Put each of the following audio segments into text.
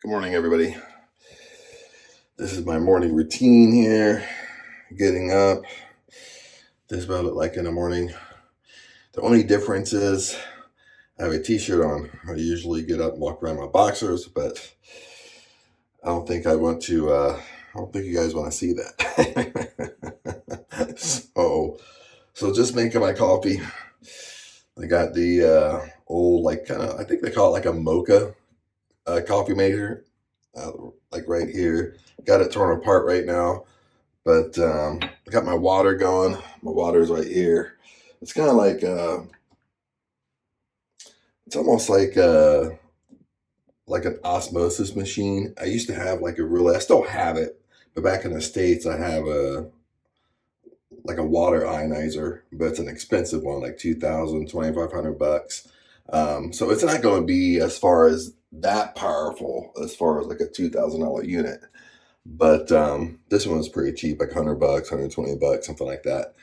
Good morning, everybody. This is my morning routine here. Getting up. This is what I look like in the morning. The only difference is I have a t-shirt on. I usually get up and walk around in my boxers, but I don't think I want to, I don't think you guys want to see that. So just making my coffee. I got the old, like kind of, I think they call it like a mocha coffee maker, like right here. Got it torn apart right now, but I got my water going. My water is right here. It's kind of like it's almost like an osmosis machine. I used to have like I still have it, but back in the States, I have a water ionizer, but it's an expensive one, like $2,000, $2,500. So it's not going to be as far as that powerful as far as like a $2,000 unit. But this one was pretty cheap, like $100, $120, something like that.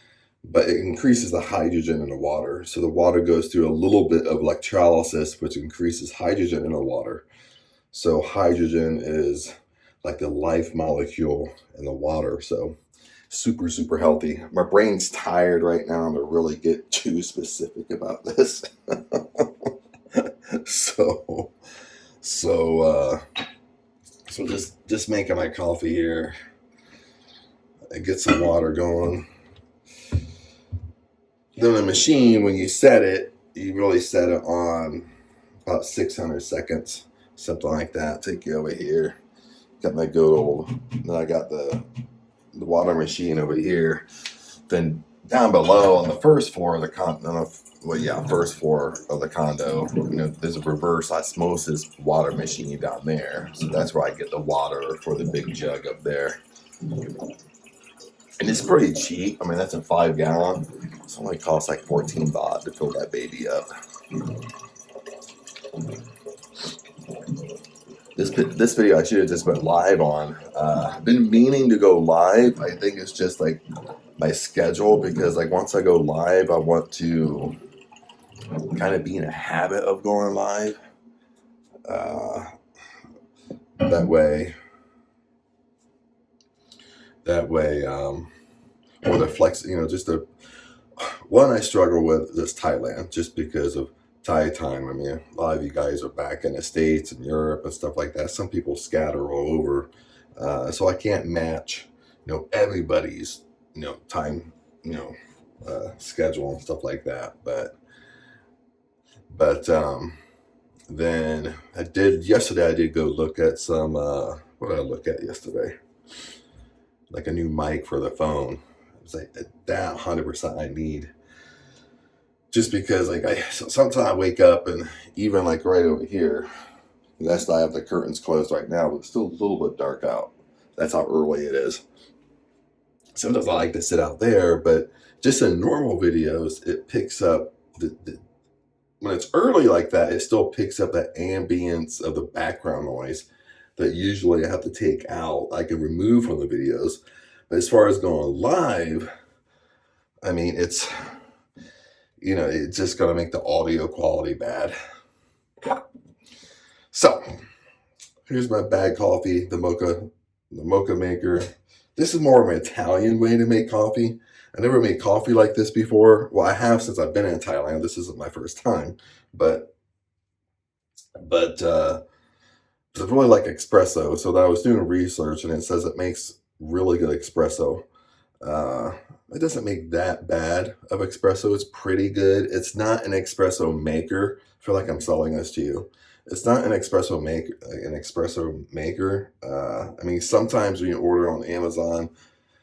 But it increases the hydrogen in the water. So the water goes through a little bit of electrolysis, which increases hydrogen in the water. So hydrogen is like the life molecule in the water. So super, super healthy. My brain's tired right now to really get too specific about this. So just making my coffee here. I get some water going. Then the machine, when you set it, you really set it on about 600 seconds, something like that. Take you over here. Got my good old, then I got the water machine over here. Then down below on the first floor of the first floor of the condo, there's a reverse osmosis water machine down there. So that's where I get the water for the big jug up there. And it's pretty cheap. I mean, that's a 5-gallon. It only costs like 14 baht to fill that baby up. This video I should have just went live on. I've been meaning to go live. I think it's just like my schedule, because like once I go live, I want to kind of be in a habit of going live. That way, or the flex, one I struggle with is Thailand, just because of Thai time. I mean, a lot of you guys are back in the States and Europe and stuff like that. Some people scatter all over. So I can't match, everybody's, time, schedule and stuff like that. But then yesterday I did go look at some, what did I look at yesterday? Like a new mic for the phone. It's like that 100% I need. Just because sometimes I wake up and even like right over here, that's I have the curtains closed right now, but it's still a little bit dark out. That's how early it is. Sometimes I like to sit out there, but just in normal videos, it picks up when it's early like that, it still picks up that ambience of the background noise that usually I have to take out. I can remove from the videos. But as far as going live, I mean, it's just going to make the audio quality bad. So here's my bag coffee, the mocha maker. This is more of an Italian way to make coffee. I never made coffee like this before. Well, I have since I've been in Thailand. This isn't my first time, but I really like espresso. So that I was doing research, and it says it makes really good espresso. It doesn't make that bad of espresso. It's pretty good. It's not an espresso maker. I feel like I'm selling this to you. It's not an espresso maker. I mean, sometimes when you order on Amazon,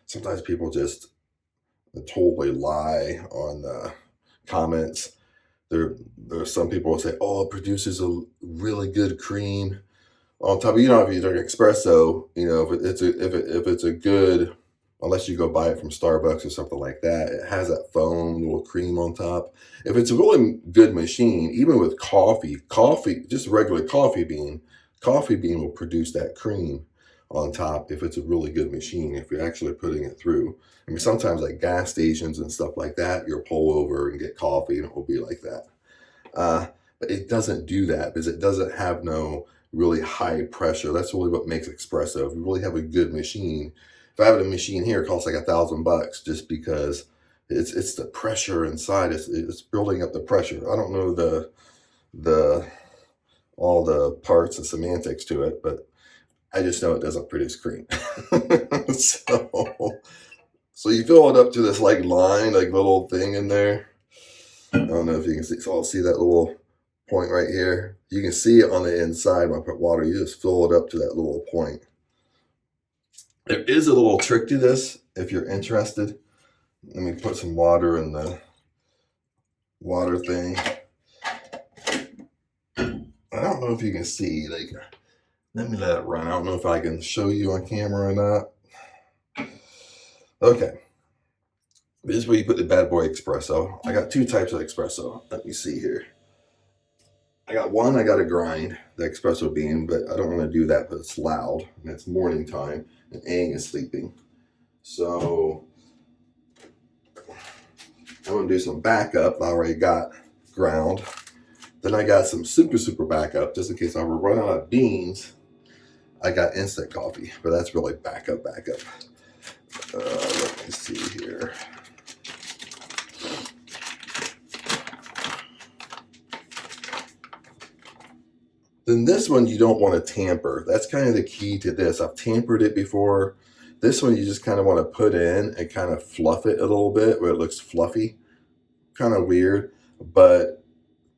sometimes people just totally lie on the comments. There's some people who say, "Oh, it produces a really good cream." On top of, if you drink espresso, if it's a good, unless you go buy it from Starbucks or something like that, it has that foam little cream on top. If it's a really good machine, even with coffee, just regular coffee bean will produce that cream on top if it's a really good machine, if you're actually putting it through. I mean, sometimes like gas stations and stuff like that, you'll pull over and get coffee and it will be like that. But it doesn't do that because it doesn't have no really high pressure. That's really what makes espresso. If you really have a good machine, if I have a machine here, it costs like $1,000 just because it's the pressure inside. It's building up the pressure. I don't know the all the parts and semantics to it, but I just know it doesn't produce cream. So you fill it up to this like line, like little thing in there. I don't know if you can see. So I'll see that little point right here. You can see it on the inside when I put water. You just fill it up to that little point. There is a little trick to this if you're interested. Let me put some water in the water thing. I don't know if you can see, like, let me let it run. I don't know if I can show you on camera or not. Okay. This is where you put the bad boy espresso. I got 2 types of espresso. Let me see here. I got a grind, the espresso bean, but I don't want to do that, but it's loud, and it's morning time, and Aang is sleeping. So I'm going to do some backup. I already got ground. Then I got some super backup, just in case I ever run out of beans. I got instant coffee, but that's really backup. Let me see here. Then this one you don't want to tamper. That's kind of the key to this. I've tampered it before. This one you just kind of want to put in and kind of fluff it a little bit where it looks fluffy. Kind of weird, but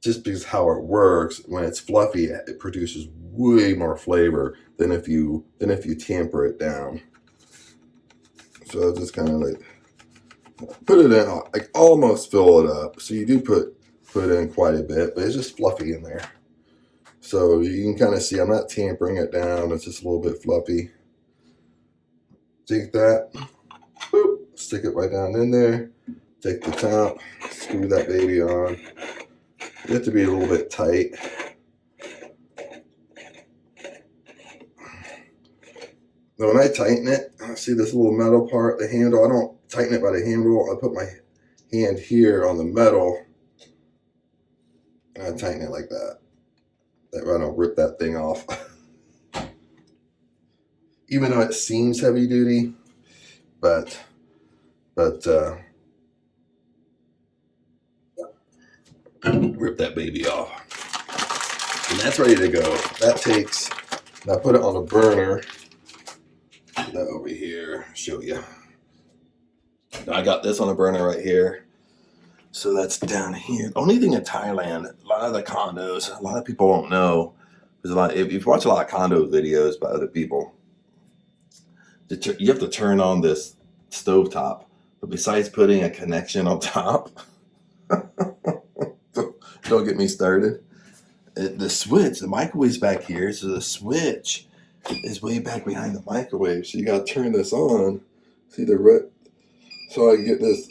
just because how it works, when it's fluffy, it produces way more flavor than if you tamper it down. So I'll just kind of like put it in, like almost fill it up. So you do put in quite a bit, but it's just fluffy in there. So you can kind of see I'm not tampering it down. It's just a little bit fluffy. Take that, boop, stick it right down in there. Take the top, screw that baby on. You have to be a little bit tight. Now when I tighten it, see this little metal part, the handle, I don't tighten it by the handle. I put my hand here on the metal and I tighten it like that. That way I don't rip that thing off. Even though it seems heavy duty, but rip that baby off. And that's ready to go. That takes, and I put it on a burner. Put that over here, show you. Now I got this on a burner right here. So that's down here. The only thing in Thailand, a lot of the condos, a lot of people don't know. There's a lot. If you watch a lot of condo videos by other people, you have to turn on this stovetop. But besides putting a connection on top, don't get me started. The switch, the microwave's back here, so the switch is way back behind the microwave. So you gotta turn this on. See the red? So I get this.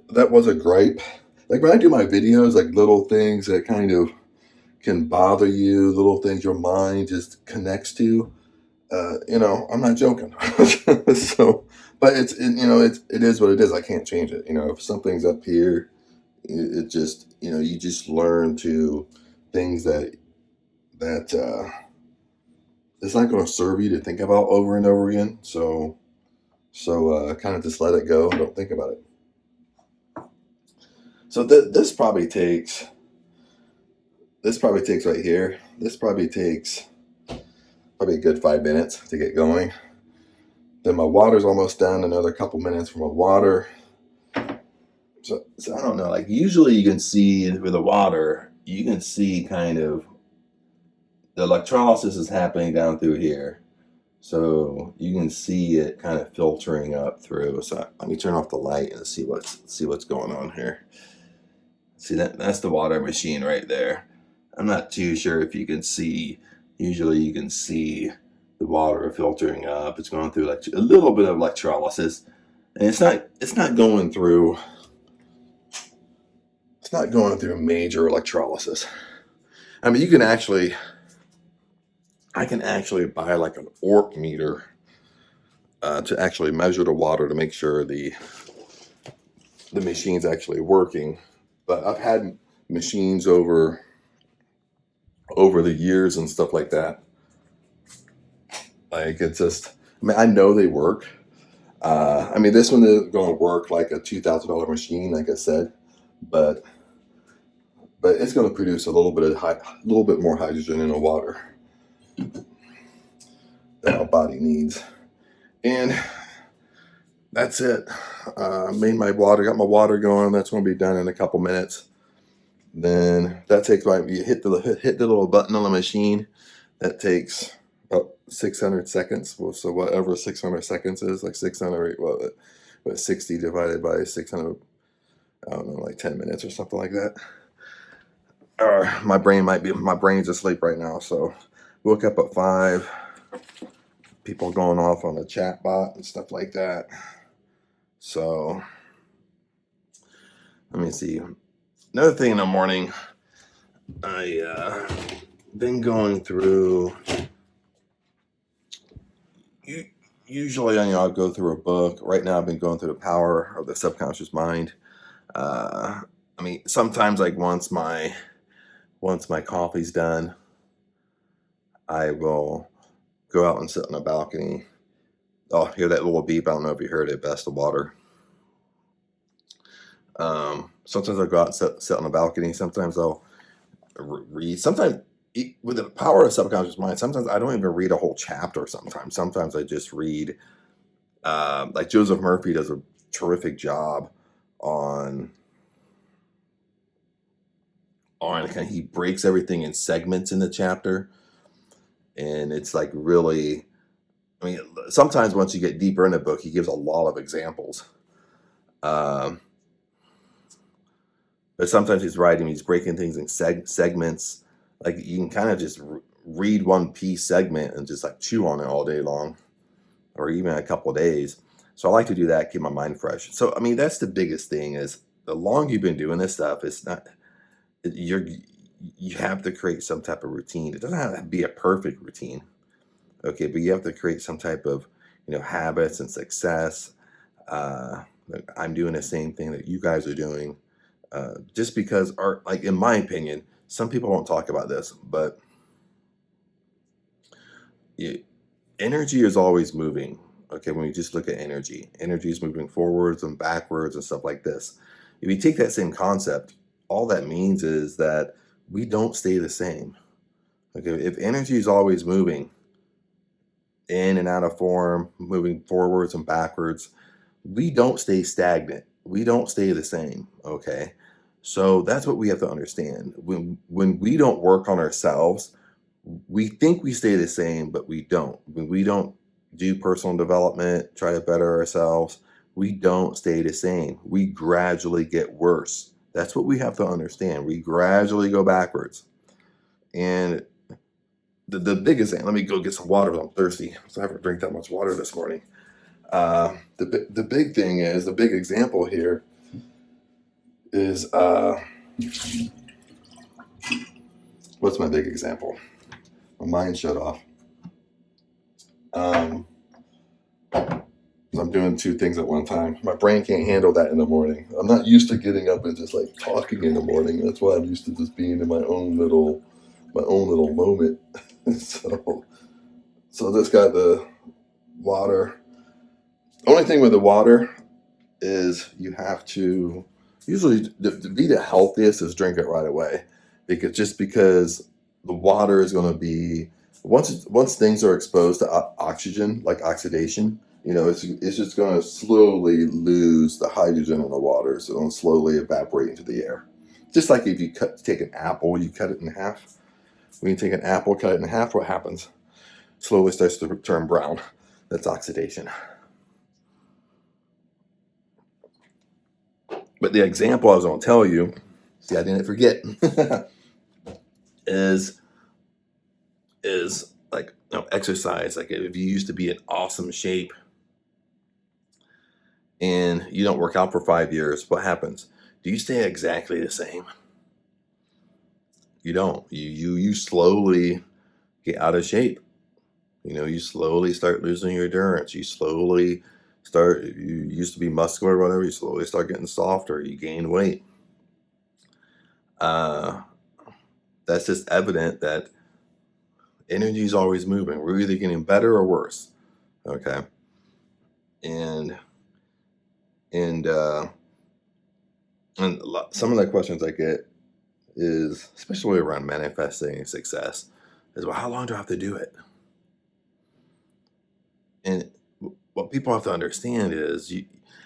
That was a gripe. Like when I do my videos, like little things that kind of can bother you, little things your mind just connects to. I'm not joking. So, but it is what it is. I can't change it. If something's up here, it just, you just learn to things that it's not going to serve you to think about over and over again. So kind of just let it go. Don't think about it. So this probably takes right here. This probably takes a good 5 minutes to get going. Then my water's almost done. Another couple minutes for my water. So I don't know. Like usually you can see with the water, you can see kind of the electrolysis is happening down through here. So you can see it kind of filtering up through. So let me turn off the light and see what's going on here. See that's the water machine right there. I'm not too sure if you can see. Usually you can see the water filtering up. It's going through like a little bit of electrolysis. And it's not going through major electrolysis. I mean, I can actually buy like an orc meter to actually measure the water to make sure the machine's actually working. But I've had machines over over the years and stuff like that. Like it's just, I mean, I know they work. I mean, this one is going to work like a $2,000 machine, like I said, but it's going to produce a little bit of a little bit more hydrogen in the water that our body needs. And that's it. Made my water, got my water going. That's going to be done in a couple minutes. Then that takes you hit the little button on the machine. That takes about 600 seconds. So whatever 600 seconds is, like 600, but 60 divided by 600, I don't know, like 10 minutes or something like that. Or my brain's asleep right now. So woke up at 5. People going off on the chat bot and stuff like that. So let me see. Another thing in the morning, I been going through. Usually, I'll go through a book. Right now, I've been going through The Power of the Subconscious Mind. I mean, sometimes like once my coffee's done, I will go out and sit on a balcony. I'll hear that little beep. I don't know if you heard it. That's the water. Sometimes I'll go out and sit on the balcony. Sometimes I'll read. Sometimes with The Power of Subconscious Mind, sometimes I don't even read a whole chapter. Sometimes I just read. Like Joseph Murphy does a terrific job on he breaks everything in segments in the chapter, and it's like really. I mean, sometimes once you get deeper in the book, he gives a lot of examples. But sometimes he's breaking things in segments. Like you can kind of just read one piece segment and just like chew on it all day long, or even a couple of days. So I like to do that, keep my mind fresh. So I mean, that's the biggest thing is the longer you've been doing this stuff, it's not you have to create some type of routine. It doesn't have to be a perfect routine, okay, but you have to create some type of habits and success. I'm doing the same thing that you guys are doing. Just because like in my opinion, some people won't talk about this, but energy is always moving. Okay, when you just look at energy is moving forwards and backwards and stuff like this. If you take that same concept, all that means is that we don't stay the same. Okay, if energy is always moving in and out of form, moving forwards and backwards, we don't stay stagnant. We don't stay the same. Okay, so that's what we have to understand. When we don't work on ourselves, we think we stay the same, but we don't. When we don't do personal development, try to better ourselves, we don't stay the same. We gradually get worse. That's what we have to understand. We gradually go backwards. And the biggest thing, let me go get some water. I'm thirsty, so I haven't drank that much water this morning. The big thing is, the big example here is, what's my big example? My mind shut off. I'm doing 2 things at one time. My brain can't handle that in the morning. I'm not used to getting up and just like talking in the morning. That's why I'm used to just being in my own little moment. so this got the water. Only thing with the water is you have to usually to be the healthiest is drink it right away, because the water is going to be once things are exposed to oxygen, like oxidation, it's just going to slowly lose the hydrogen in the water, so it'll slowly evaporate into the air. Just like if you take an apple, you cut it in half. When you take an apple, cut it in half, what happens? Slowly starts to turn brown. That's oxidation. But the example I was going to tell you, see, I didn't forget, is like exercise. Like if you used to be in awesome shape and you don't work out for 5 years, what happens? Do you stay exactly the same? You don't. You slowly get out of shape. You slowly start losing your endurance. You used to be muscular or whatever, you slowly start getting softer. You gain weight. that's just evident that energy is always moving. We're either getting better or worse. Okay. And and uh and some of the questions I get is, especially around manifesting success, is, well, how long do I have to do it? And what people have to understand is,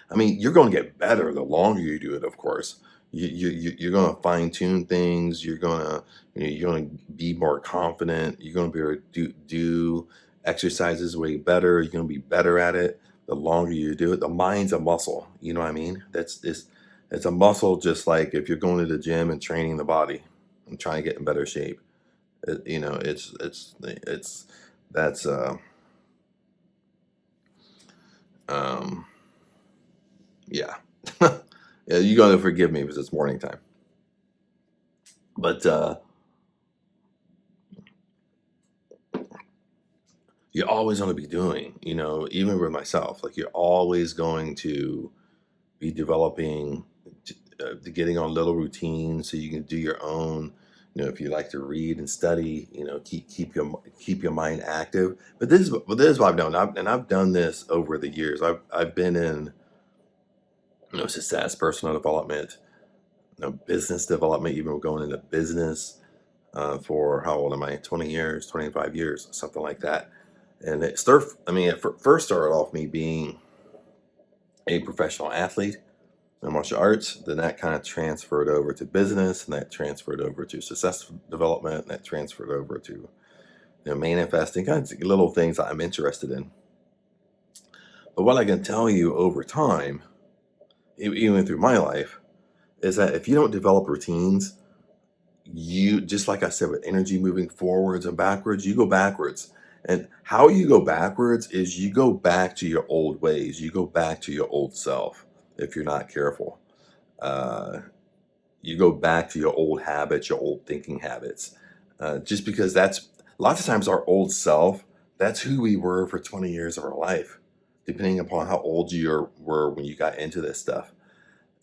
I mean, you're going to get better the longer you do it. Of course, you're going to fine tune things. You're going to be more confident. You're going to be able to do exercises way better. You're going to be better at it the longer you do it. The mind's a muscle. You know what I mean? It's a muscle, just like if you're going to the gym and training the body and trying to get in better shape. It's that's um yeah. Yeah, you gotta forgive me because it's morning time. But you're always gonna be doing, even with myself, like, you're always going to be developing, getting on little routines so you can do your own. If you like to read and study, keep your mind active. But this is what I've done. I've done this over the years. I've been in, success, personal development, business development, even going into business, for how old am I? 20 years, 25 years, something like that. And it first started off me being a professional athlete in martial arts. Then that kind of transferred over to business, and that transferred over to success development, and that transferred over to, manifesting, kinds of little things that I'm interested in. But what I can tell you over time, even through my life, is that if you don't develop routines, you, just like I said, with energy moving forwards and backwards, you go backwards. And how you go backwards is you go back to your old ways. You go back to your old self if you're not careful. Uh, you go back to your old habits, your old thinking habits. Just because that's lots of times our old self, that's who we were for 20 years of our life, depending upon how old were when you got into this stuff.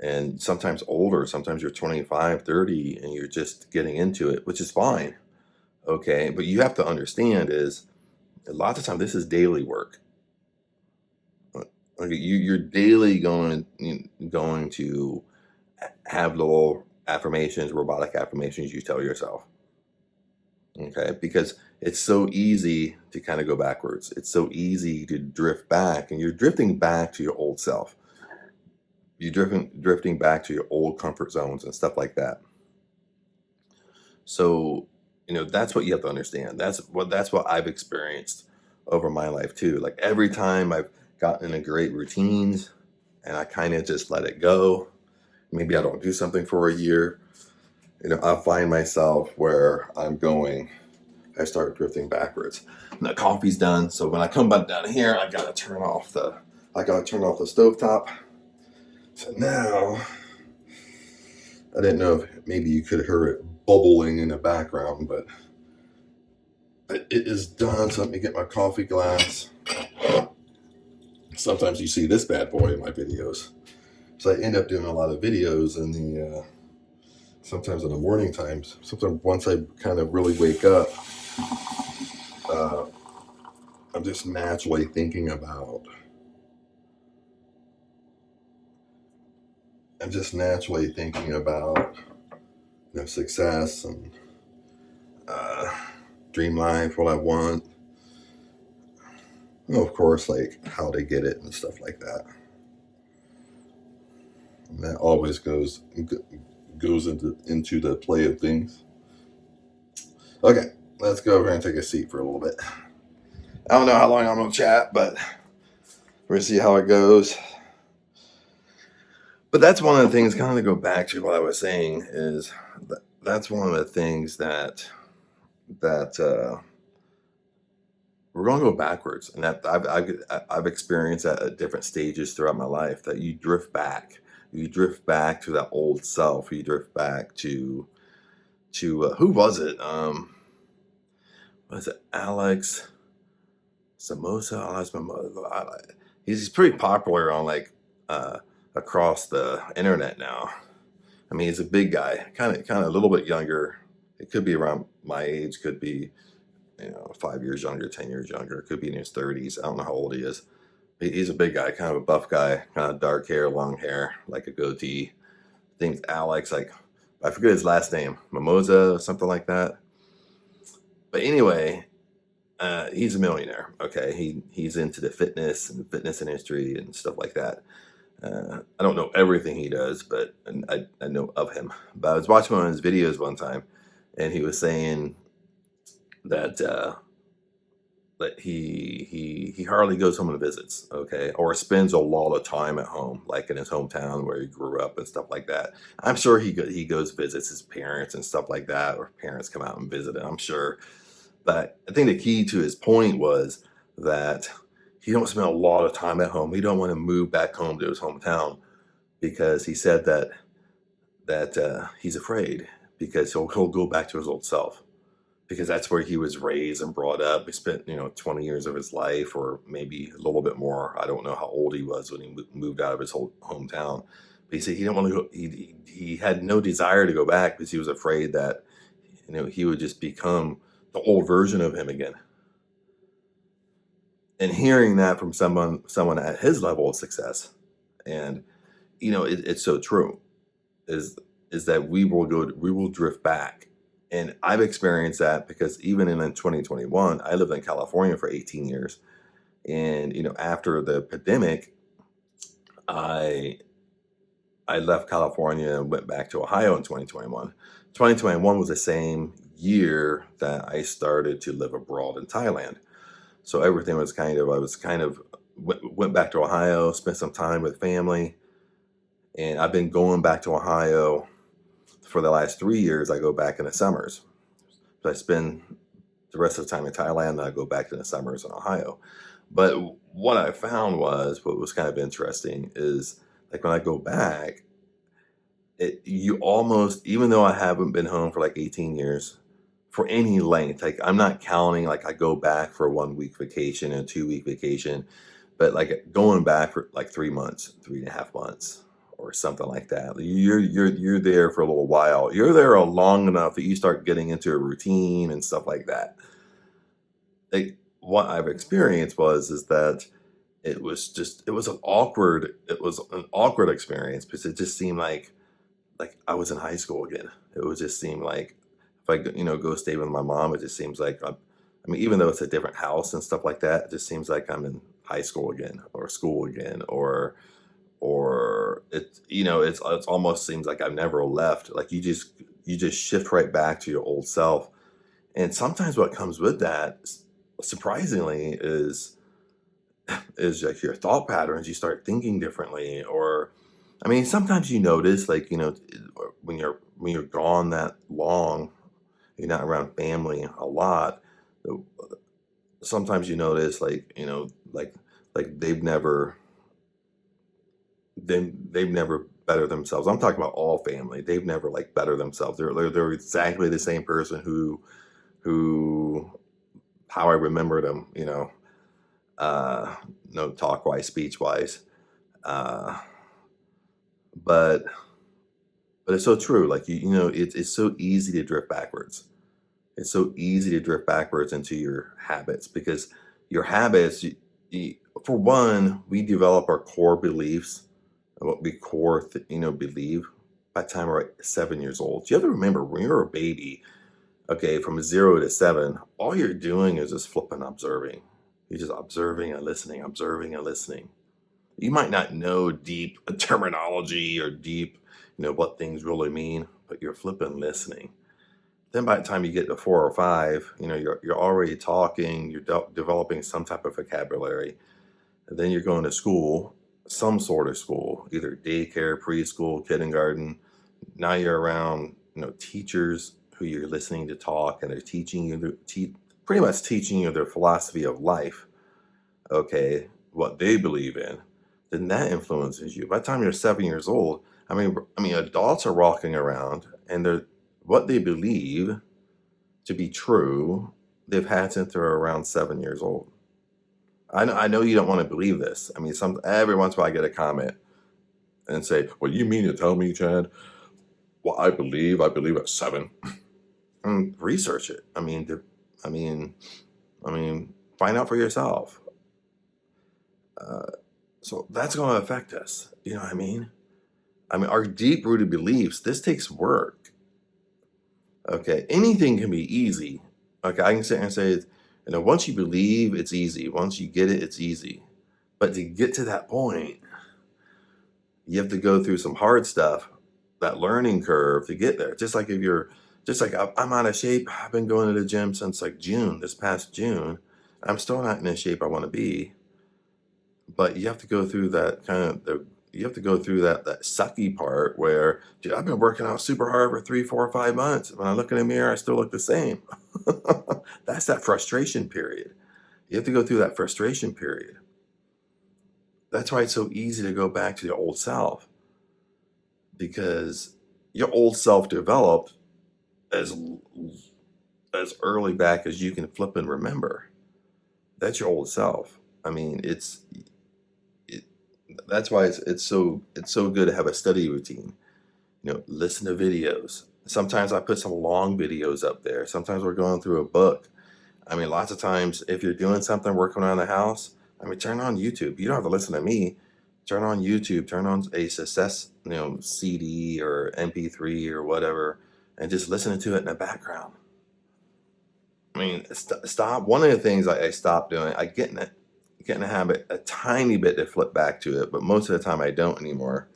And sometimes older, sometimes you're 25, 30, and you're just getting into it, which is fine. Okay. But you have to understand is, a lot of time this is daily work. Okay, you're daily going to have little affirmations, robotic affirmations you tell yourself. Okay, because it's so easy to kind of go backwards. It's so easy to drift back, and you're drifting back to your old self. You're drifting back to your old comfort zones and stuff like that. So, that's what you have to understand. That's what I've experienced over my life too. Like, every time I've gotten into great routines and I kind of just let it go, maybe I don't do something for a year, I find myself where I start drifting backwards. And the coffee's done, so when I come back down here, I gotta turn off the stovetop. So now, I didn't know if maybe you could hear it bubbling in the background, but it is done. So let me get my coffee glass. Sometimes you see this bad boy in my videos. So I end up doing a lot of videos in the sometimes in the morning times. Sometimes once I kind of really wake up, uh, I'm just naturally thinking about. I'm just naturally thinking about success and uh, dream life, what I want. Of course, like how to get it and stuff like that. And that always goes into the play of things. Okay, let's go over and take a seat for a little bit. I don't know how long I'm gonna chat, but we're gonna see how it goes. But that's one of the things. Kind of go back to what I was saying is that's one of the things that we're going to go backwards, and that I've experienced that at different stages throughout my life. That you drift back to that old self. You drift back to who was it? Was it Alex Samosa? He's pretty popular on, like, uh, across the internet now. I mean, he's a big guy, kind of a little bit younger, It could be around my age, could be, 5 years younger, 10 years younger, could be in his 30s. I don't know how old he is. He's a big guy, kind of a buff guy, kind of dark hair, long hair, like a goatee. Name's Alex, like, I forget his last name, Mimosa, or something like that. But anyway, he's a millionaire. Okay, he's into the fitness industry and stuff like that. I don't know everything he does, but I know of him. But I was watching one of his videos one time, and he was saying that that he hardly goes home and visits, okay, or spends a lot of time at home, like in his hometown where he grew up and stuff like that. I'm sure he goes visits his parents and stuff like that, or parents come out and visit him. I'm sure, but I think the key to his point was that he don't spend a lot of time at home. He don't want to move back home to his hometown because he said that he's afraid because he'll go back to his old self because that's where he was raised and brought up. He spent 20 years of his life, or maybe a little bit more. I don't know how old he was when he moved out of his whole hometown. But he said he didn't want to go. He had no desire to go back because he was afraid that he would just become the old version of him again. And hearing that from someone at his level of success, and it's so true, is that we will drift back. And I've experienced that because even in 2021, I lived in California for 18 years. And after the pandemic, I I left California and went back to Ohio in 2021. 2021 was the same year that I started to live abroad in Thailand. So everything was I was kind of went back to Ohio, spent some time with family, and I've been going back to Ohio for the last 3 years. I go back in the summers. So I spend the rest of the time in Thailand, and I go back in the summers in Ohio. But what I found was what was kind of interesting is like when I go back, you almost, even though I haven't been home for like 18 years for any length, like I'm not counting like I go back for a 1 week vacation and a 2 week vacation, but like going back for like 3 months, 3.5 months, or something like that. You're there for a little while. You're there long enough that you start getting into a routine and stuff like that. Like what I've experienced is that it was an awkward experience because it just seemed like I was in high school again. It would just seem like if I go stay with my mom, it just seems like I mean, even though it's a different house and stuff like that, it just seems like I'm in high school again or school again, or it's almost seems like I've never left. Like you just shift right back to your old self. And sometimes what comes with that, surprisingly, is like your thought patterns. You start thinking differently, or I mean, sometimes you notice, like when you're gone that long, you're not around family a lot. uh, Sometimes you notice, like they've never bettered themselves. I'm talking about all family. They've never like bettered themselves. They're exactly the same person who how I remember them. Uh, no talk wise, speech wise. Uh, but it's so true. Like it's so easy to drift backwards. It's so easy to drift backwards into your habits because your habits, for one, we develop our core beliefs and what we believe by the time we're like 7 years old. You have to remember when you're a baby, okay, from 0 to 7, all you're doing is just flipping, observing. You're just observing and listening. You might not know deep terminology or deep, what things really mean, but you're flipping listening. Then by the time you get to 4 or 5, you're already talking, you're developing some type of vocabulary. And then you're going to school, some sort of school, either daycare, preschool, kindergarten. Now you're around, teachers who you're listening to talk, and they're teaching you, pretty much teaching you their philosophy of life, okay, what they believe in. Then that influences you. By the time you're 7 years old, I mean, adults are walking around, and what they believe to be true, they've had since they're around 7 years old. I know you don't want to believe this. I mean, every once in a while I get a comment and say, "Well, you mean to tell me, Chad? Well, I believe at 7." research it. I mean, find out for yourself. Uh, so that's going to affect us. You know what I mean? Our deep rooted beliefs, this takes work. Okay. Anything can be easy. Okay. I can sit here and say, once you believe, it's easy. Once you get it, it's easy. But to get to that point, you have to go through some hard stuff, that learning curve to get there. Just like I'm out of shape. I've been going to the gym since like June, this past June. I'm still not in the shape I want to be. But you have to go through you have to go through that sucky part where, dude, I've been working out super hard for 3, 4, 5 months. When I look in the mirror, I still look the same. That's that frustration period. You have to go through that frustration period. That's why it's so easy to go back to the old self, because your old self developed as early back as you can flip and remember. That's your old self. That's why it's so good to have a study routine. Listen to videos. Sometimes I put some long videos up there. Sometimes we're going through a book. Lots of times if you're doing something, working around the house, turn on YouTube. You don't have to listen to me. Turn on YouTube, turn on a success, CD or MP3 or whatever, and just listen to it in the background. Stop. One of the things I stopped doing, I get in a habit a tiny bit to flip back to it, but most of the time I don't anymore.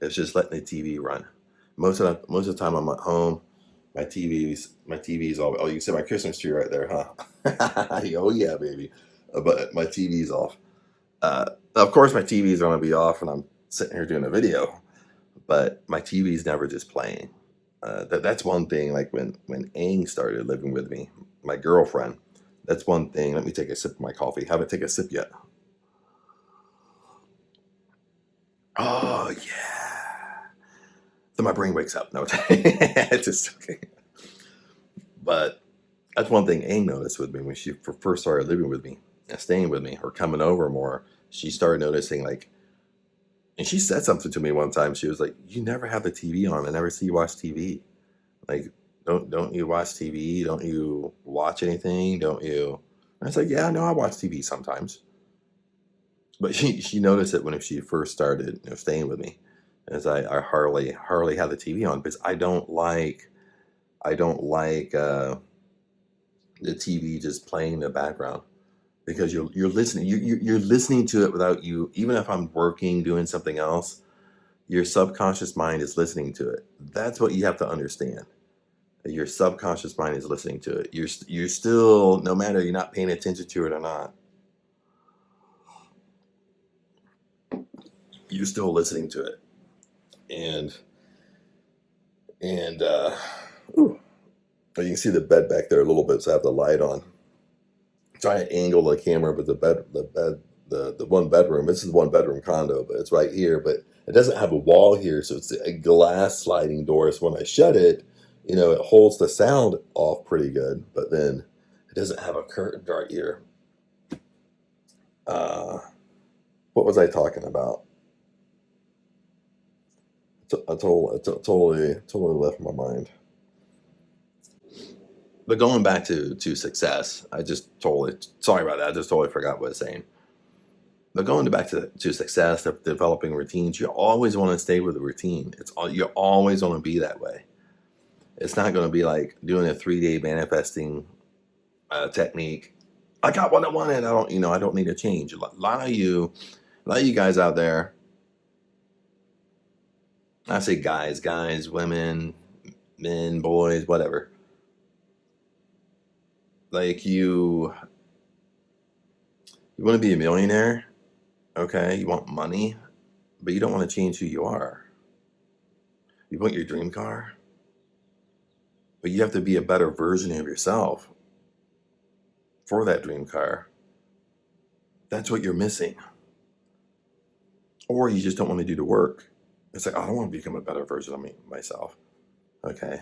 It's just letting the TV run. Most of the time I'm at home. My TV's all. Oh, you can see my Christmas tree right there, huh? Oh yeah, baby. But my TV's off. Of course, my TV's going to be off when I'm sitting here doing a video, but my TV's never just playing. That's one thing. Like when Aang started living with me, my girlfriend. That's one thing. Let me take a sip of my coffee. Haven't taken a sip yet. Oh yeah. Then my brain wakes up. No, it's just okay. But that's one thing Aang noticed with me when she first started living with me, staying with me, or coming over more. She started noticing, like, and she said something to me one time. She was like, "You never have the TV on. I never see you watch TV. Like, don't you watch TV? Don't you watch anything? Don't you?" And I was like, "Yeah, no, I watch TV sometimes." But she noticed it when she first started, staying with me, as I hardly had the TV on, because I don't like the TV just playing in the background, because you're listening you're listening to it without you. Even if I'm working, doing something else, your subconscious mind is listening to it. That's what you have to understand. Your subconscious mind is listening to it. You're still, no matter you're not paying attention to it or not, you're still listening to it. And ooh, you can see the bed back there a little bit, so I have the light on. Try to angle the camera, but the one bedroom. This is one bedroom condo, but it's right here. But it doesn't have a wall here, so it's a glass sliding door. So when I shut it, it holds the sound off pretty good. But then it doesn't have a curtain right here. What was I talking about? Totally left my mind. But going back to success, I just totally, sorry about that. I just totally forgot what I was saying. But going back to success, of developing routines, you always want to stay with a routine. You always want to be that way. It's not going to be like doing a 3-day manifesting technique. I got what I wanted. I don't need to change. A lot of you guys out there. I say guys, women, men, boys, whatever. Like you want to be a millionaire, okay? You want money, but you don't want to change who you are. You want your dream car, but you have to be a better version of yourself for that dream car. That's what you're missing. Or you just don't want to do the work. It's like, I don't want to become a better version of myself. Okay.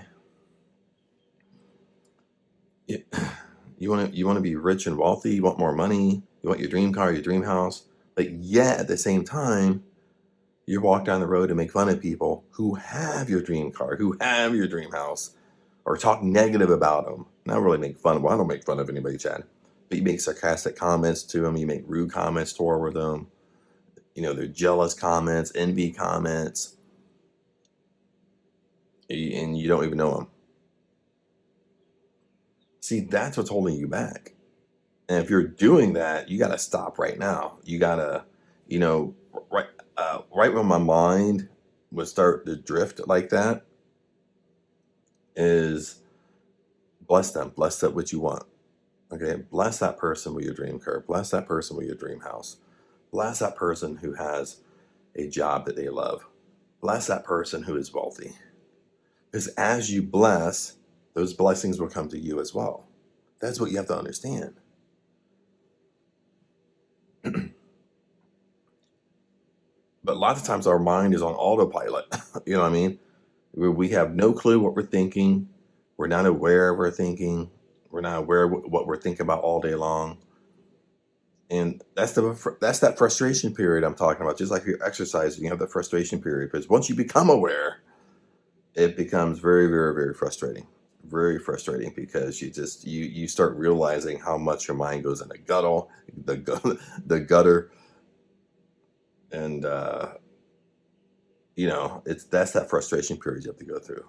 You want to be rich and wealthy. You want more money. You want your dream car, your dream house. But yet at the same time, you walk down the road and make fun of people who have your dream car, who have your dream house, or talk negative about them. Not really make fun of. Well, I don't make fun of anybody, Chad. But you make sarcastic comments to them. You make rude comments toward them. They're jealous comments, envy comments, and you don't even know them. See, that's what's holding you back. And if you're doing that, you got to stop right now. You got to, right, right when my mind would start to drift like that is bless them. Bless that what you want. Okay. Bless that person with your dream car. Bless that person with your dream house. Bless that person who has a job that they love. Bless that person who is wealthy. Because as you bless, those blessings will come to you as well. That's what you have to understand. But a lot of times our mind is on autopilot. You know what I mean? We have no clue what we're thinking. We're not aware of our thinking. We're not aware of what we're thinking about all day long. And that's that frustration period I'm talking about. Just like you're exercising, you have that frustration period. Because once you become aware, it becomes very, very, very frustrating. Very frustrating because you start realizing how much your mind goes in the gutter, and that's that frustration period you have to go through.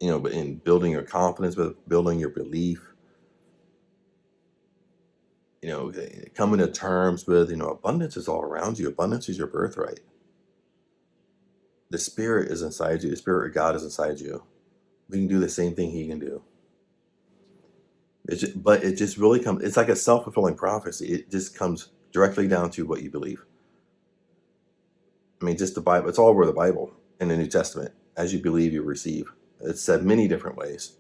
But in building your confidence, with building your belief, coming to terms with, abundance is all around you. Abundance is your birthright. The Spirit is inside you. The Spirit of God is inside you. We can do the same thing He can do. But it just really comes, it's like a self-fulfilling prophecy. It just comes directly down to what you believe. I mean, just the Bible, it's all over the Bible in the New Testament. As you believe, you receive. It's said many different ways.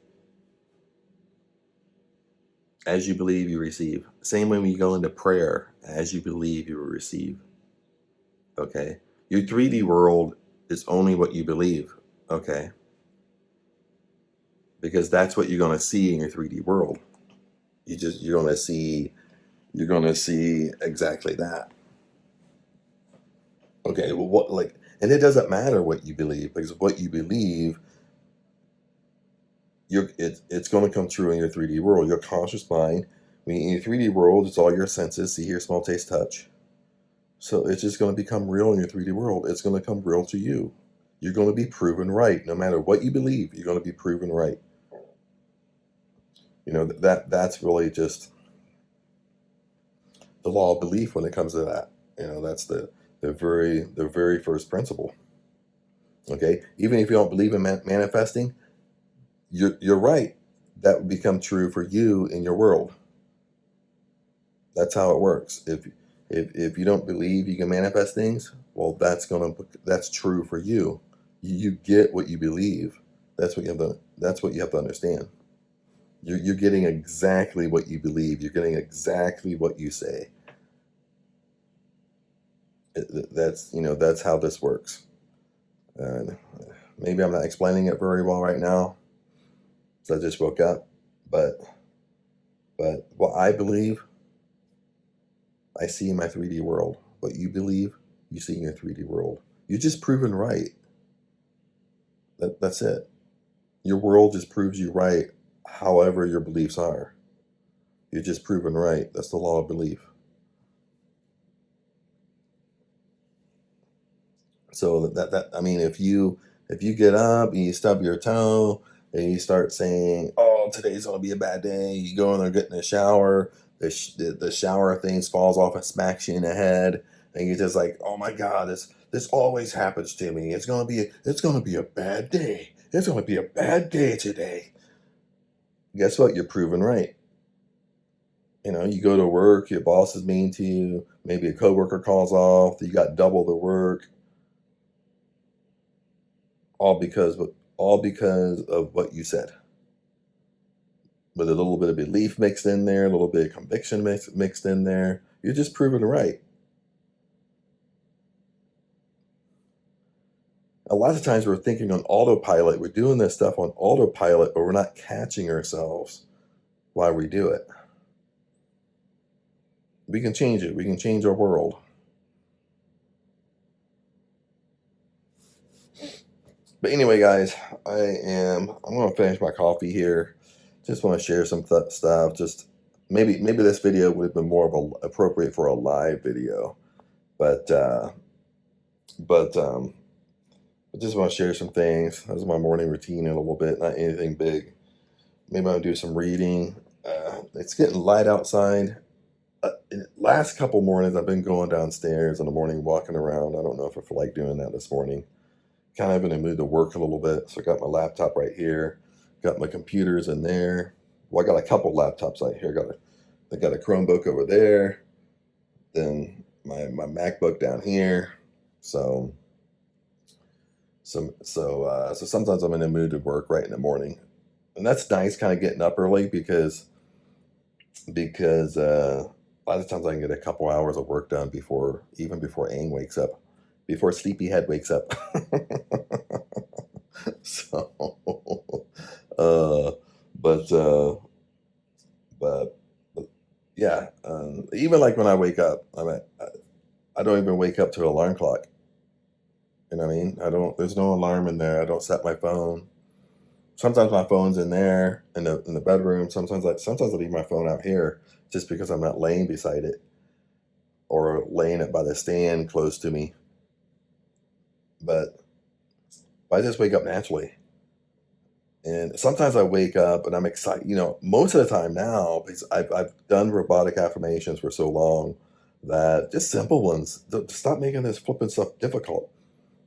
As you believe, you receive. Same way when you go into prayer, as you believe, you will receive. Okay? Your 3D world is only what you believe. Okay? Because that's what you're going to see in your 3D world. You're going to see exactly that. Okay, well, and it doesn't matter what you believe, because what you believe, it's going to come true in your 3D world. Your conscious mind, in your 3D world, it's all your senses: see, hear, smell, taste, touch. So it's just going to become real in your 3D world. It's going to come real to you. You're going to be proven right. No matter what you believe, you're going to be proven right. That's really just the law of belief when it comes to that. That's the very first principle. Okay, even if you don't believe in manifesting, you're right. That would become true for you in your world. That's how it works. If you don't believe you can manifest things, well, that's true for you. You get what you believe. That's what you have to understand. You're getting exactly what you believe. You're getting exactly what you say. That's how this works. And maybe I'm not explaining it very well right now, so I just woke up. But what I believe, I see in my 3D world. What you believe, you see in your 3D world. You're just proven right. That's it. Your world just proves you right, however your beliefs are. You're just proven right. That's the law of belief. So if you get up and you stub your toe and you start saying, "Oh, today's gonna be a bad day," you go in there, get in the shower, the shower things falls off and smacks you in the head, and you're just like, "Oh my God, this always happens to me. It's gonna be a bad day. It's gonna be a bad day today." Guess what? You're proven right. You go to work, your boss is mean to you, maybe a coworker calls off, you got double the work. all because all because of what you said, with a little bit of belief mixed in there, a little bit of conviction mixed in there. You're just proven right. A lot of times we're thinking on autopilot. We're doing this stuff on autopilot, but we're not catching ourselves while we do it. We can change it. We can change our world. But anyway, guys, I'm going to finish my coffee here. Just want to share some stuff. Just maybe this video would have been more of a appropriate for a live video, but but I just want to share some things. This is my morning routine in a little bit, not anything big. Maybe I'll do some reading. It's getting light outside. In the last couple mornings, I've been going downstairs in the morning, walking around. I don't know if I feel like doing that this morning. Kind of in the mood to work a little bit. So I got my laptop right here. Got my computers in there. Well, I got a couple laptops right here. I got a Chromebook over there. Then my MacBook down here. So sometimes I'm in the mood to work right in the morning, and that's nice. Kind of getting up early because a lot of times I can get a couple hours of work done before Aang wakes up, before Sleepyhead wakes up. So, uh, but, uh, but, but yeah, even like when I wake up, I don't even wake up to an alarm clock. You know what I mean? There's no alarm in there. I don't set my phone. Sometimes my phone's in there in the bedroom. Sometimes I leave my phone out here just because I'm not laying beside it or laying it by the stand close to me. But I just wake up naturally. And sometimes I wake up and I'm excited. Most of the time now, because I've done robotic affirmations for so long that just simple ones. Stop making this flipping stuff difficult.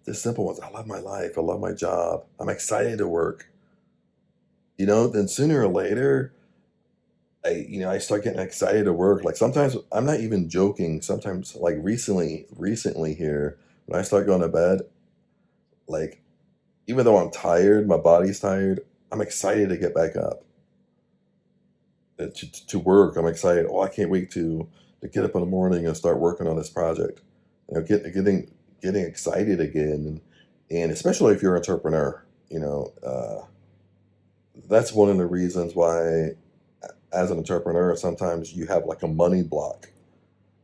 Just simple ones. I love my life. I love my job. I'm excited to work. Then sooner or later, I start getting excited to work. Like sometimes I'm not even joking. Sometimes like recently here, when I start going to bed, like even though I'm tired, my body's tired, I'm excited to get back up to work. I'm excited. Oh, I can't wait to get up in the morning and start working on this project. Getting excited again, and especially if you're an entrepreneur, that's one of the reasons why, as an entrepreneur, sometimes you have like a money block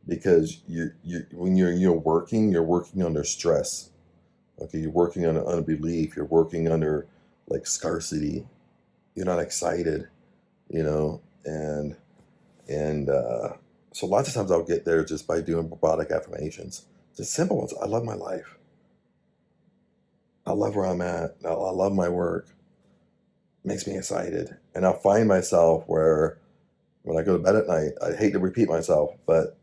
because when you're working, you're working under stress. Okay, you're working under unbelief. You're working under like scarcity. You're not excited, you know, and so lots of times I'll get there just by doing robotic affirmations, just simple ones. I love my life. I love where I'm at. I love my work. It makes me excited, and I'll find myself where when I go to bed at night, I hate to repeat myself, but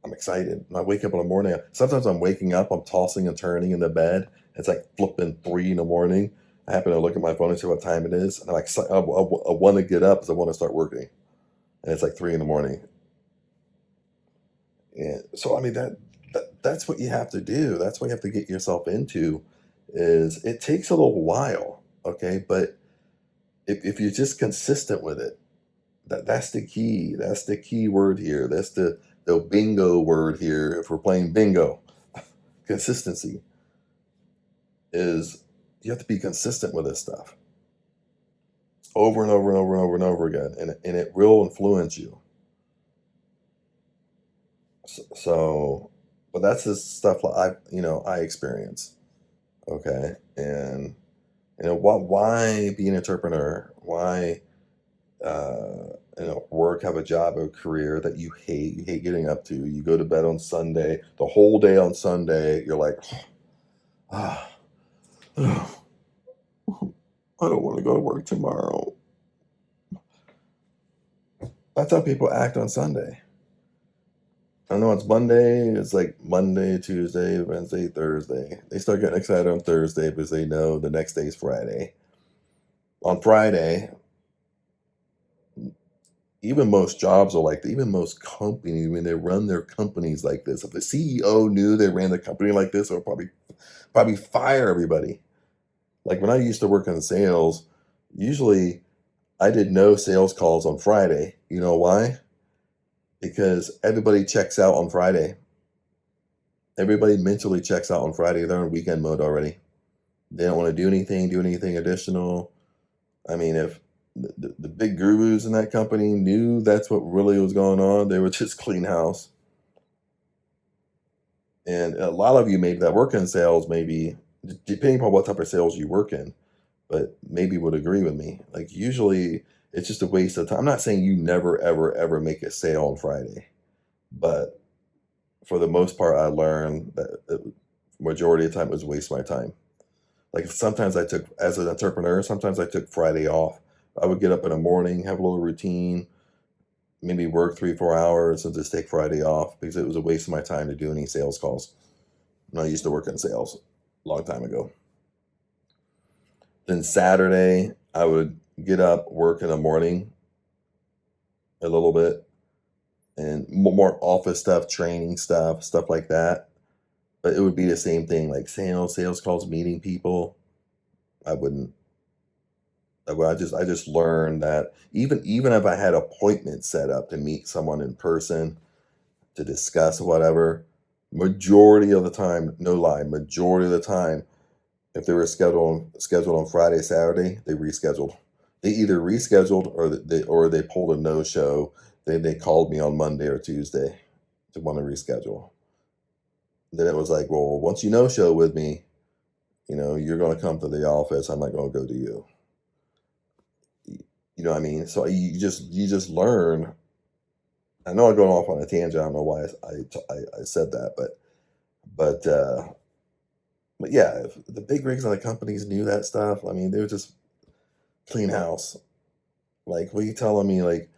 I'm excited. When I wake up in the morning, sometimes I'm waking up, I'm tossing and turning in the bed. It's like flipping 3 in the morning. I happen to look at my phone and see what time it is, and I'm excited. I want to get up because I want to start working, and it's like 3 in the morning. And so, I mean, that's what you have to do. That's what you have to get yourself into. Is it takes a little while, okay? But if you're just consistent with it, that's the key. That's the key word here. That's the bingo word here. If we're playing bingo, consistency is you have to be consistent with this stuff over and over and over and over and over again, and it will influence you. So, but that's the stuff that I experience. Okay, and why be an entrepreneur? Why work, have a job, a career that you hate? You hate getting up to. You go to bed on Sunday, the whole day on Sunday. You're like, ah, I don't want to go to work tomorrow. That's how people act on Sunday. I know it's Monday. It's like Monday, Tuesday, Wednesday, Thursday. They start getting excited on Thursday because they know the next day is Friday. On Friday, even most jobs are like that. Even most companies, when they run their companies like this, if the CEO knew they ran the company like this, they'll probably fire everybody. Like when I used to work in sales, usually I did no sales calls on Friday. You know why? Because everybody checks out on Friday. Everybody mentally checks out on Friday. They're in weekend mode already. They don't want to do anything additional. I mean, if the big gurus in that company knew that's what really was going on, they would just clean house. And a lot of you maybe that work in sales, maybe depending upon what type of sales you work in, but maybe would agree with me. Like usually it's just a waste of time. I'm not saying you never, ever, ever make a sale on Friday, but for the most part, I learned that the majority of the time it was a waste of my time. Like sometimes I took, as an entrepreneur, sometimes I took Friday off. I would get up in the morning, have a little routine, maybe work 3, 4 hours, and just take Friday off because it was a waste of my time to do any sales calls. And I used to work in sales a long time ago. Then Saturday, I would get up, work in the morning a little bit, and more office stuff, training stuff, stuff like that. But it would be the same thing, like sales calls, meeting people. I wouldn't. I just learned that even if I had appointments set up to meet someone in person to discuss whatever, majority of the time, no lie, majority of the time, if they were scheduled on Friday, Saturday, they rescheduled. They either rescheduled or they pulled a no show. They called me on Monday or Tuesday to want to reschedule. Then it was like, well, once you no show with me, you're going to come to the office. I'm not going to go to you. You know what I mean? So you just learn. I know I'm going off on a tangent. I don't know why I said that, but yeah, if the big rigs and the companies knew that stuff, I mean, they would just clean house. Like, what are you telling me? Like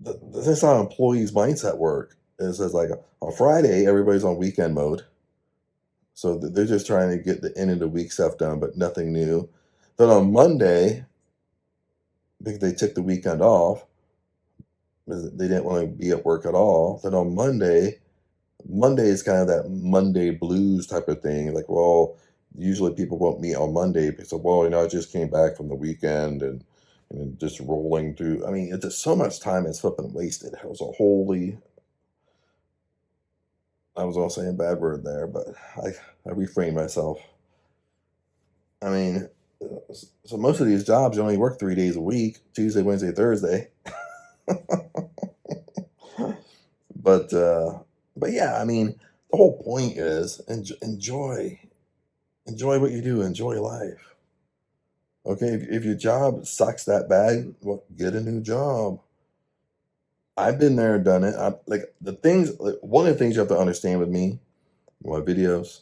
this is how employees' mindset work. It says like on Friday, everybody's on weekend mode, so they're just trying to get the end of the week stuff done, but nothing new. Then on Monday, because they took the weekend off, because they didn't want to be at work at all. Then on Monday is kind of that Monday blues type of thing. Like, well, usually people won't meet on Monday because, well, I just came back from the weekend and just rolling through. I mean, it's just so much time is flipping wasted. It was a holy. I was all saying a bad word there, but I refrained myself. I mean, so most of these jobs you only work 3 days a week: Tuesday, Wednesday, Thursday. But but yeah, I mean, the whole point is enjoy what you do, enjoy life. Okay, if your job sucks that bad, well, get a new job. I've been there and done it. Like the things. Like, one of the things you have to understand with me, my videos.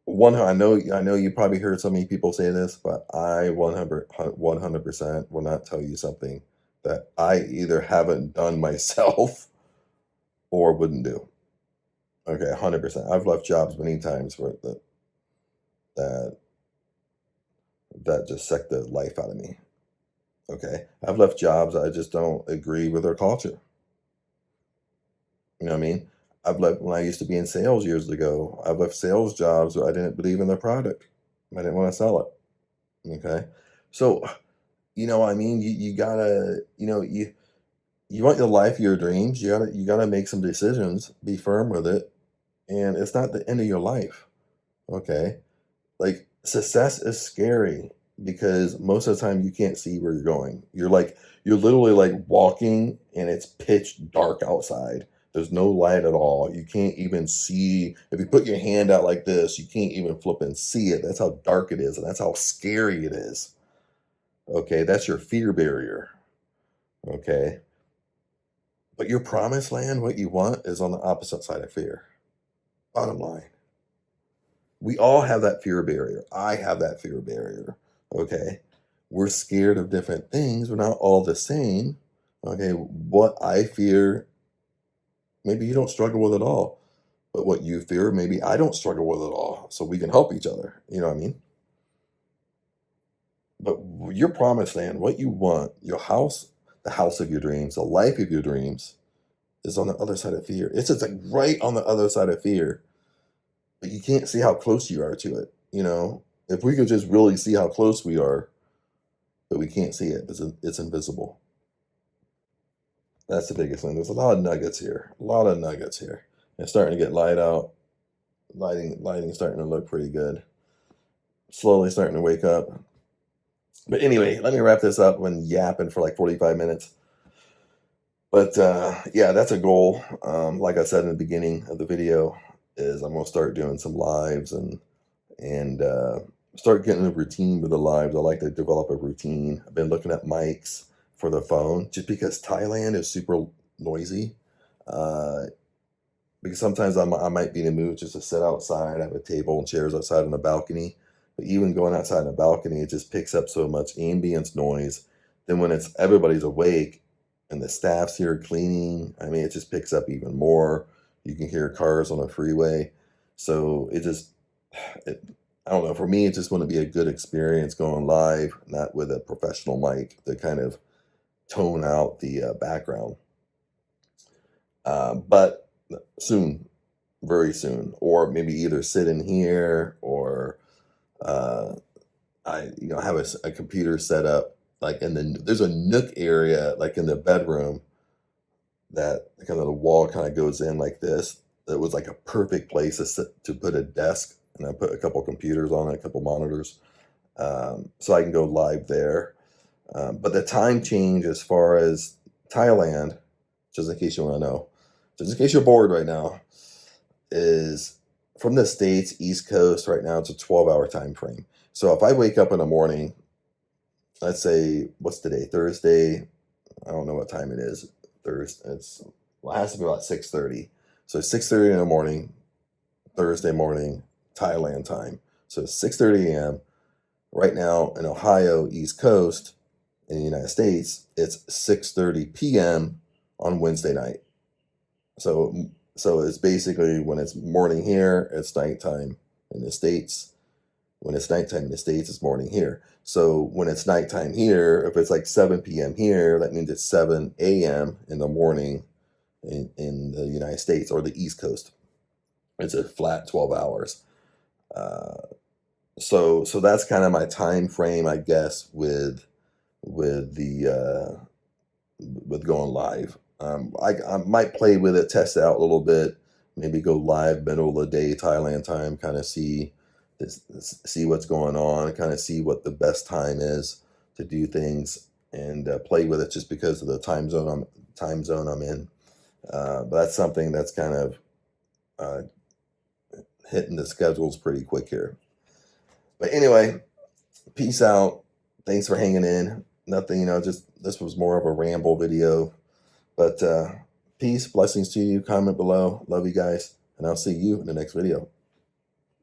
I know you probably heard so many people say this, but I 100% will not tell you something that I either haven't done myself or wouldn't do. Okay, 100%. I've left jobs many times where that that just sucked the life out of me. Okay, I've left jobs I just don't agree with their culture. You know what I mean? I've left when I used to be in sales years ago. I've left sales jobs where I didn't believe in their product. I didn't want to sell it. Okay, so what I mean. You gotta you want your life, your dreams. You gotta make some decisions. Be firm with it, and it's not the end of your life. Okay, like success is scary because most of the time you can't see where you're going. You're literally like walking and it's pitch dark outside. There's no light at all. You can't even see. If you put your hand out like this, you can't even flip and see it. That's how dark it is, and that's how scary it is. Okay, that's your fear barrier. Okay, but your promised land, what you want, is on the opposite side of fear. Bottom line. We all have that fear barrier. I have that fear barrier. Okay. We're scared of different things. We're not all the same. Okay. What I fear, maybe you don't struggle with at all. But what you fear, maybe I don't struggle with at all. So we can help each other. You know what I mean? But your promised land, what you want, your house, the house of your dreams, the life of your dreams is on the other side of fear. It's just like right on the other side of fear. But you can't see how close you are to it. If we could just really see how close we are, but we can't see it, it's invisible. That's the biggest thing. There's a lot of nuggets here. A lot of nuggets here. It's starting to get light out. Lighting starting to look pretty good. Slowly starting to wake up. But anyway, let me wrap this up. When yapping for like 45 minutes. But yeah, that's a goal. Like I said in the beginning of the video, is I'm gonna start doing some lives and start getting a routine with the lives. I like to develop a routine. I've been looking at mics for the phone just because Thailand is super noisy. Uh, because sometimes I might be in the mood just to sit outside. I have a table and chairs outside on the balcony. But even going outside on the balcony, it just picks up so much ambience noise. Then when it's everybody's awake and the staff's here cleaning, I mean, it just picks up even more. You can hear cars on the freeway. So it just, it, I don't know. For me, it just want to be a good experience going live, not with a professional mic to kind of tone out the background. But soon, very soon, or maybe either sit in here or uh, I have a computer set up like there's a nook area like in the bedroom that kind of the wall kind of goes in like this. That was like a perfect place to put a desk, and I put a couple computers on it, a couple monitors, so I can go live there. But the time change as far as Thailand, just in case you want to know, just in case you're bored right now, is from the States, East Coast right now, it's a 12-hour time frame. So if I wake up in the morning, let's say, what's today? Thursday. I don't know what time it is. Thursday. Well, it has to be about 6:30. So 6:30 in the morning, Thursday morning, Thailand time. So 6:30 a.m. Right now in Ohio, East Coast, in the United States, it's 6:30 p.m. on Wednesday night. So it's basically when it's morning here, it's nighttime in the States. When it's nighttime in the States, it's morning here. So when it's nighttime here, if it's like 7 p.m. here, that means it's 7 a.m. in the morning in the United States or the East Coast. It's a flat 12 hours. Uh, so that's kind of my time frame, I guess, with the with going live. I might play with it, test it out a little bit, maybe go live middle of the day Thailand time, kind of see what's going on, kind of see what the best time is to do things, and play with it just because of the time zone I'm in. But that's something that's kind of uh, hitting the schedules pretty quick here. But anyway, peace out. Thanks for hanging in. Nothing, just this was more of a ramble video. But peace, blessings to you. Comment below. Love you guys. And I'll see you in the next video.